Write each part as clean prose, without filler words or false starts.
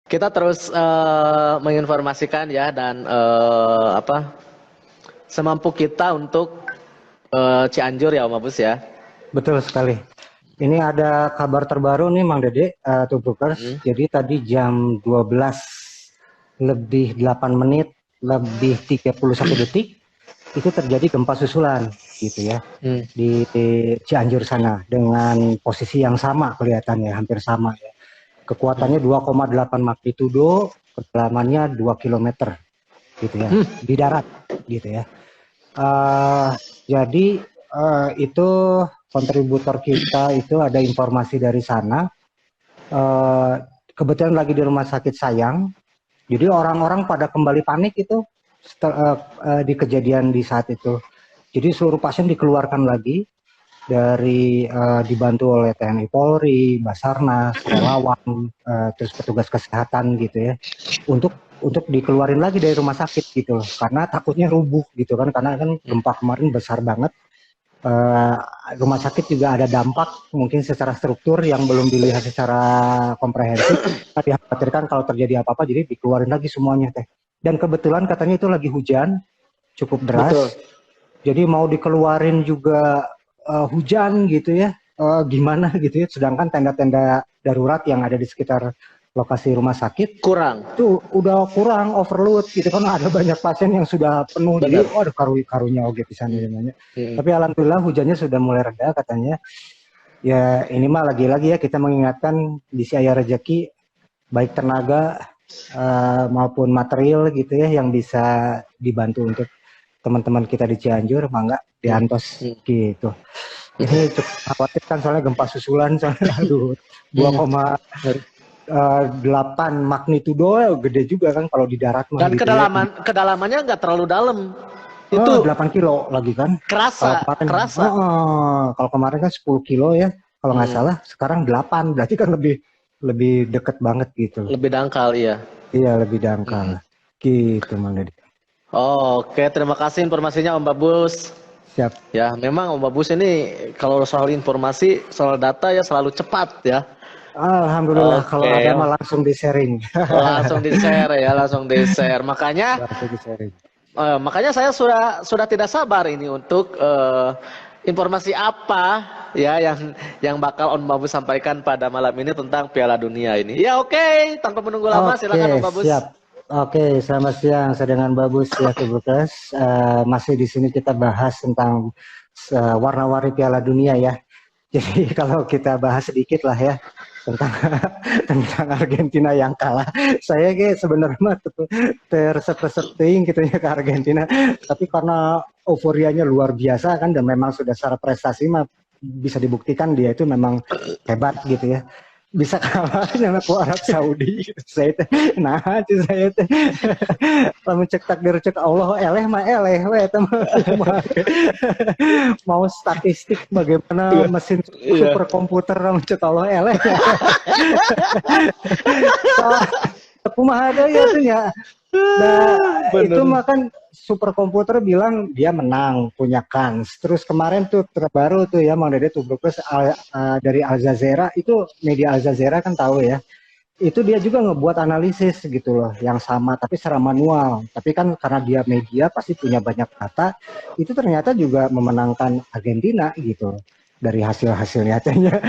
kita terus menginformasikan ya dan semampu kita untuk Cianjur ya Om Abus ya. Betul sekali. Ini ada kabar terbaru nih Mang Dede, Tubrukers. Jadi tadi jam 12 lebih 8 menit lebih 31 detik itu terjadi gempa susulan gitu ya di Cianjur sana dengan posisi yang sama kelihatannya hampir sama ya. Kekuatannya 2,8 magnitudo, kedalamannya 2 kilometer gitu ya di darat gitu ya. Jadi itu kontributor kita itu ada informasi dari sana. Kebetulan lagi di rumah sakit Sayang. Jadi orang-orang pada kembali panik itu di kejadian di saat itu. Jadi seluruh pasien dikeluarkan lagi dari dibantu oleh TNI Polri, Basarnas, relawan, terus petugas kesehatan gitu ya, untuk dikeluarin lagi dari rumah sakit gitu loh, karena takutnya rubuh gitu kan, karena kan gempa kemarin besar banget. Rumah sakit juga ada dampak mungkin secara struktur yang belum dilihat secara komprehensif. Dikhawatirkan kalau terjadi apa-apa, jadi dikeluarin lagi semuanya teh. Dan kebetulan katanya itu lagi hujan cukup deras. Betul. Jadi mau dikeluarin juga hujan gitu ya, gimana gitu ya. Sedangkan tenda-tenda darurat yang ada di sekitar lokasi rumah sakit Kurang. itu udah kurang, overload gitu kan, ada banyak pasien yang sudah penuh. Jadi waduh karunya oke pisan namanya. Tapi alhamdulillah hujannya sudah mulai reda katanya. Ya ini mah lagi-lagi ya kita mengingatkan di si aya rezeki baik tenaga maupun material gitu ya yang bisa dibantu untuk teman-teman kita di Cianjur, mangga diantos gitu. Ini cukup khawatir kan soalnya gempa susulan soalnya aduh 2,8 magnitudo gede juga kan kalau di darat mah. Dan gitu kedalamannya nggak terlalu dalam. Itu 8 kilo lagi kan. Kerasa. Kalau kemarin kan 10 kilo ya. Kalau nggak salah sekarang 8, berarti kan lebih deket banget gitu. Lebih dangkal iya. Iya, lebih dangkal. Gitu Mang Dede. Oke, terima kasih informasinya Om Babus. Siap. Ya, memang Om Babus ini kalau soal informasi, soal data ya selalu cepat ya. Alhamdulillah kalau ada mah langsung di-sharing. Langsung di-share ya, langsung di-share. Makanya makanya saya sudah tidak sabar ini untuk informasi apa ya yang bakal Om Babus sampaikan pada malam ini tentang Piala Dunia ini. Ya oke, tanpa menunggu lama silakan Om Babus. Siap. Oke, selamat siang. Saya dengan Babus ya Tubrukers. Masih di sini kita bahas tentang warna-warni Piala Dunia ya. Jadi kalau kita bahas sedikit lah ya tentang Argentina yang kalah. Saya sebenarnya terseting gitu ya ke Argentina, tapi karena euforianya luar biasa kan, dan memang sudah secara prestasi mah bisa dibuktikan dia itu memang hebat gitu ya. Bisa kalah dengan Arab Saudi gitu. Saya teh nah saya teh lamun cek takdir cek Allah eleh mah eleh we mau statistik bagaimana mesin superkomputer lamun cek Allah eleh kumaha ada ya tuh ya. Nah, itu mah kan superkomputer bilang dia menang, punya kans. Terus kemarin tuh terbaru tuh ya Mang Dede Tubrukers dari Al Jazeera, itu media Al Jazeera kan tahu ya. Itu dia juga ngebuat analisis gitu loh, yang sama tapi secara manual. Tapi kan karena dia media pasti punya banyak data, itu ternyata juga memenangkan Argentina gitu dari hasil nyatanya.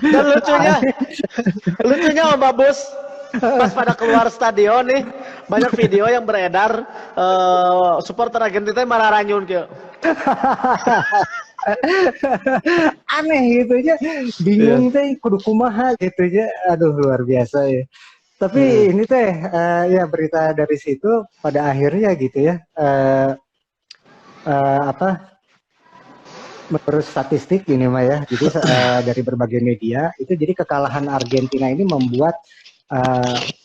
Dan lucunya Om Babus, pas pada keluar stadion nih banyak video yang beredar supporter Argentina marah ranyun gitu. Aneh gitu ya, bingung teh kudu kumaha gitu ya. Aduh luar biasa ya. Tapi ini teh ya berita dari situ pada akhirnya gitu ya. Menurut statistik ini mah ya, jadi dari berbagai media itu, jadi kekalahan Argentina ini membuat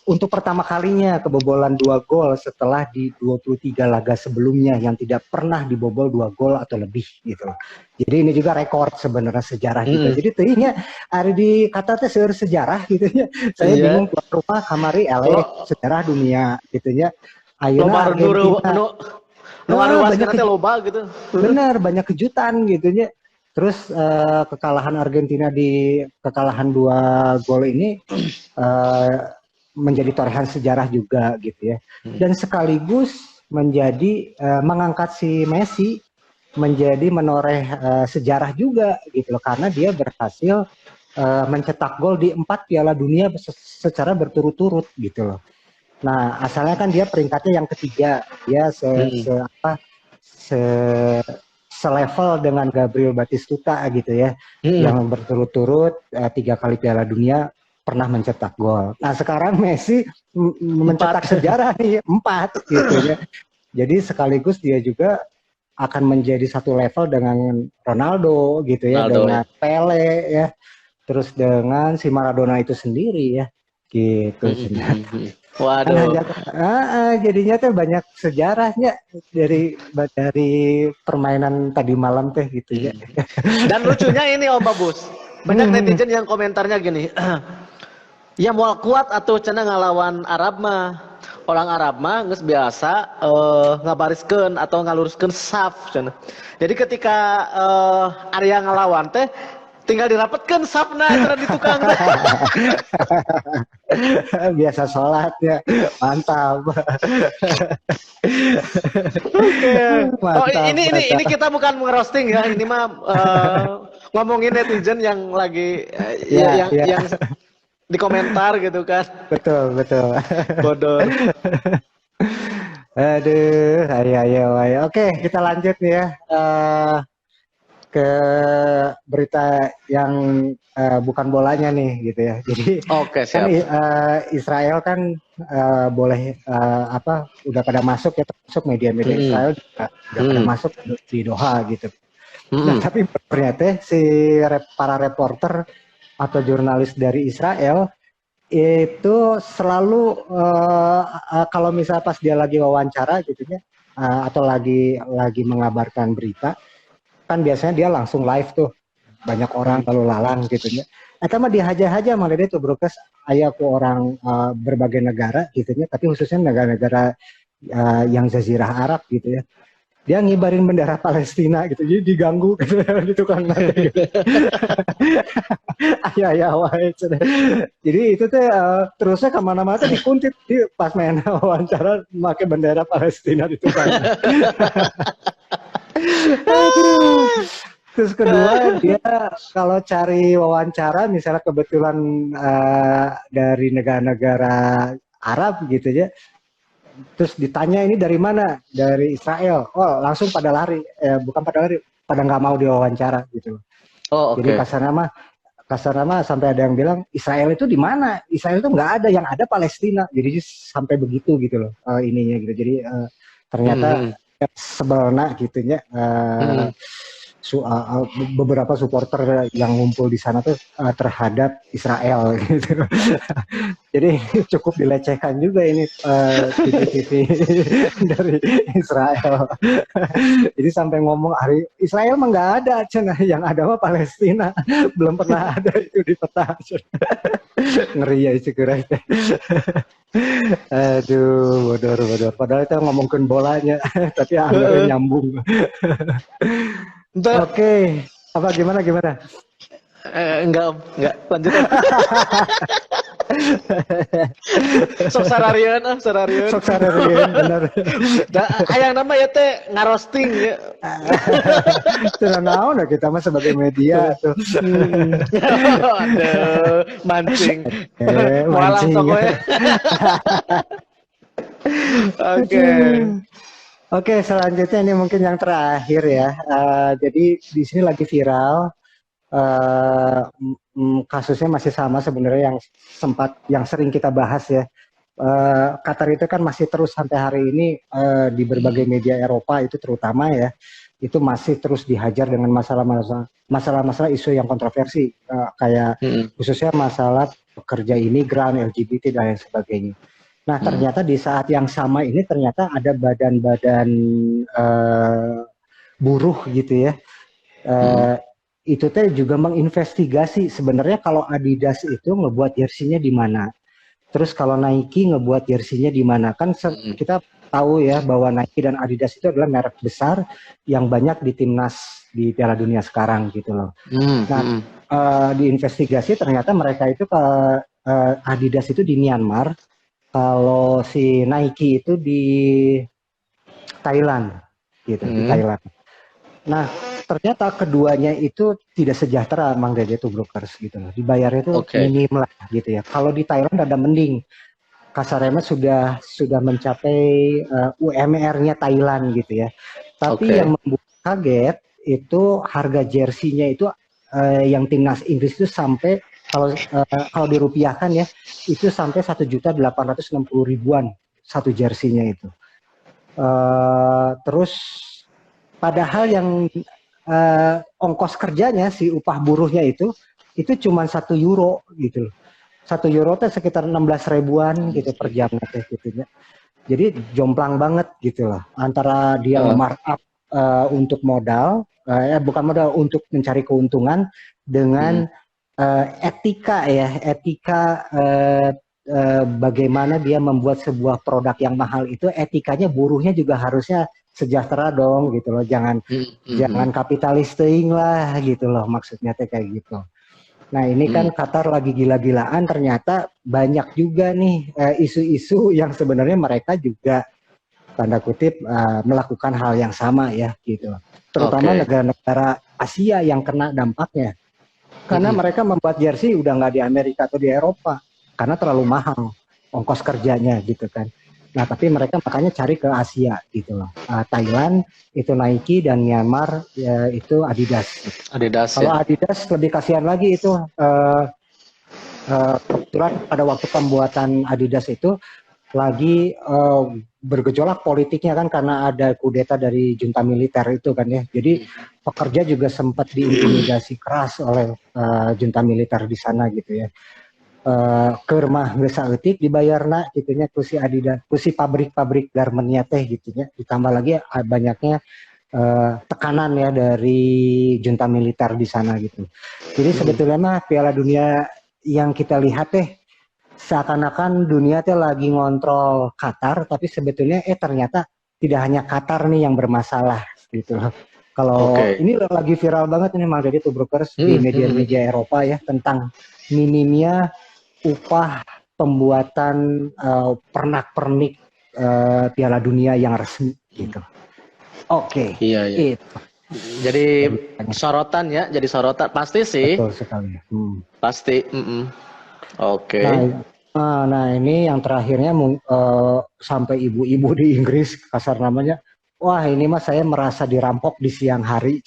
untuk pertama kalinya kebobolan 2 gol setelah di 23 laga sebelumnya yang tidak pernah dibobol 2 gol atau lebih gitu. Jadi ini juga rekor sebenarnya sejarah gitu. Jadi tehnya ada di kata teh sejarah gitu ya. Saya bingung tuan rumah kamari eleh sejarah dunia gitu ya. Ayeuna Argentina banyak loba gitu. Benar, banyak kejutan gitu ya. Terus kekalahan Argentina di kekalahan 2 gol ini menjadi torehan sejarah juga gitu ya. Dan sekaligus menjadi mengangkat si Messi menjadi menoreh sejarah juga gitu loh, karena dia berhasil mencetak gol di 4 Piala Dunia secara berturut-turut gitu loh. Nah, asalnya kan dia peringkatnya yang ketiga, dia selevel dengan Gabriel Batistuta gitu ya, yang berturut-turut 3 kali Piala Dunia pernah mencetak gol. Nah, sekarang Messi mencetak sejarah nih 4 gitu ya. Jadi sekaligus dia juga akan menjadi satu level dengan Ronaldo gitu ya, dengan Pele ya, terus dengan si Maradona itu sendiri ya, gitu. Waduh. Jadinya tuh banyak sejarahnya dari permainan tadi malam teh gitu ya. Dan lucunya ini Om Babus, banyak netizen yang komentarnya gini, ya mau kuat atau cenah ngalawan Arab mah. Orang Arab mah geus biasa ngabariskeun atau ngaluruskeun saf cenah. Jadi ketika area ngalawan teh tinggal dirapetkeun safna cenah di tukang teh. Biasa sholat ya, mantap. Oh, ini kita bukan ngerosting ya, ini mah ngomongin netizen yang lagi yang di komentar gitu kan. Betul. Bodoh. Aduh, ayo. Oke, kita lanjut nih ya ke berita yang bukan bolanya nih gitu ya. Jadi siap. Kan Israel kan boleh udah pada masuk ya, termasuk media-media Israel juga udah pada masuk di Doha gitu. Nah, tapi ternyata si para reporter atau jurnalis dari Israel itu selalu kalau misalnya pas dia lagi wawancara gitu ya, atau lagi mengabarkan berita, kan biasanya dia langsung live tuh, banyak orang lalu lalang gitu ya. Eta mah dihaja-haja malah dia tuh broadcast aya ku orang berbagai negara gitu ya, tapi khususnya negara-negara yang Jazirah Arab gitu ya. Dia ngibarin bendera Palestina gitu, jadi diganggu gitu kan. Wae. Jadi itu teh terusnya kemana-mana tuh dikuntit pas main wawancara pakai bendera Palestina di tukang. Terus kedua, dia kalau cari wawancara misalnya kebetulan dari negara-negara Arab gitu ya, terus ditanya ini dari mana? Dari Israel. Oh, langsung pada lari. Bukan pada lari, pada nggak mau diwawancara gitu. Jadi kasar nama sampai ada yang bilang Israel itu di mana? Israel itu nggak ada, yang ada Palestina. Jadi sampai begitu gitu loh ininya gitu. Jadi ternyata sebelna gitunya. Beberapa supporter yang ngumpul di sana tuh terhadap Israel gitu. Jadi cukup dilecehkan juga ini TV-TV dari Israel. Jadi sampai ngomong hari Israel mah nggak ada, cenah, yang ada mah Palestina. Belum pernah ada itu di peta. Ngeri ya itu kira. Aduh, bodor. Padahal itu ngomongin bolanya, tapi akhirnya nyambung. Oke, apa gimana? Enggak, lanjut. Sok sararian, benar. Hayang nama ya teh ngarosting ya. Tidak naon lah kita mah sebagai media tuh. Aduh, mancing. Malang tokonya. Oke, selanjutnya ini mungkin yang terakhir ya. Jadi di sini lagi viral. Kasusnya masih sama sebenarnya yang sering kita bahas ya. Qatar itu kan masih terus sampai hari ini di berbagai media Eropa itu terutama ya, itu masih terus dihajar dengan masalah isu yang kontroversi kayak khususnya masalah pekerja imigran, LGBT dan lain sebagainya. Nah, ternyata di saat yang sama ini ternyata ada badan-badan buruh gitu ya. Itu teh juga menginvestigasi sebenarnya kalau Adidas itu ngebuat jersinya di mana. Terus kalau Nike ngebuat jersinya di mana. Kan kita tahu ya bahwa Nike dan Adidas itu adalah merek besar yang banyak di timnas di Piala Dunia sekarang gitu loh. Nah, diinvestigasi ternyata mereka itu ke Adidas itu di Myanmar, kalau si Nike itu di Thailand gitu, di Thailand. Nah, ternyata keduanya itu tidak sejahtera, Mang Dede tuh brokers gitu loh. Dibayarnya itu minim lah gitu ya. Kalau di Thailand ada mending, kasarnya sudah mencapai UMR-nya Thailand gitu ya. Tapi yang membuat kaget itu harga jersinya itu yang timnas Inggris itu sampai kalau dirupiahkan ya itu sampai 1.860.000-an satu jersinya itu. Terus padahal yang ongkos kerjanya si upah buruhnya itu cuma 1 euro gitu loh. 1 euro itu sekitar 16 ribuan gitu per jam gitu ya. Jadi jomplang banget gitu loh antara dia markup untuk modal, bukan modal, untuk mencari keuntungan dengan etika bagaimana dia membuat sebuah produk yang mahal itu, etikanya buruhnya juga harusnya sejahtera dong gitu loh, jangan kapitalis teuing lah gitu loh, maksudnya kayak gitu. Nah ini kan Qatar lagi gila-gilaan, ternyata banyak juga nih isu-isu yang sebenarnya mereka juga tanda kutip melakukan hal yang sama ya gitu, terutama negara-negara Asia yang kena dampaknya karena mereka membuat jersey udah nggak di Amerika atau di Eropa karena terlalu mahal ongkos kerjanya gitu kan. Nah tapi mereka makanya cari ke Asia gitu loh. Thailand itu Nike dan Myanmar ya, itu Adidas. Kalau Adidas lebih kasihan lagi itu kebetulan pada waktu pembuatan Adidas itu lagi bergejolak politiknya kan karena ada kudeta dari junta militer itu kan ya. Jadi pekerja juga sempat diintimidasi keras oleh junta militer di sana gitu ya. Ke rumah geus saeutik dibayarna gitunya ku si Adidas, ku si pabrik-pabrik garmentnya teh gitunya. Ditambah lagi banyaknya tekanan ya dari junta militer di sana gitu. Jadi sebetulnya mah Piala Dunia yang kita lihat teh seakan-akan dunia teh lagi ngontrol Qatar, tapi sebetulnya ternyata tidak hanya Qatar nih yang bermasalah gitu loh. Kalau ini lagi viral banget ini Mang Dede tuh brokers di media-media Eropa ya tentang minimnya upah pembuatan pernak-pernik Piala Dunia yang resmi gitu. Iya. Itu. Jadi sorotan ya, jadi sorotan pasti sih. Betul sekali. Pasti. Nah ini yang terakhirnya sampai ibu-ibu di Inggris kasar namanya, wah ini mah saya merasa dirampok di siang hari.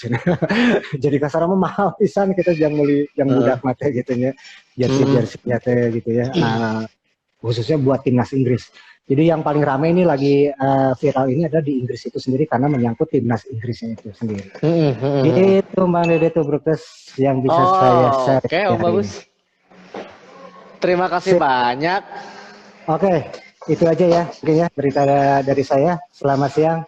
Jadi kasar mah mahal pisan kita jangan beli yang budak mate gitu ya, jersey-jerseynya teh gitu ya. Khususnya buat timnas Inggris. Jadi yang paling ramai ini lagi viral ini ada di Inggris itu sendiri karena menyangkut timnas Inggrisnya itu sendiri. Itu Bang Dede tuh brokers yang bisa saya share. Oke, Om Bagus. Terima kasih banyak. Oke, itu aja ya, mungkin ya berita dari saya. Selamat siang.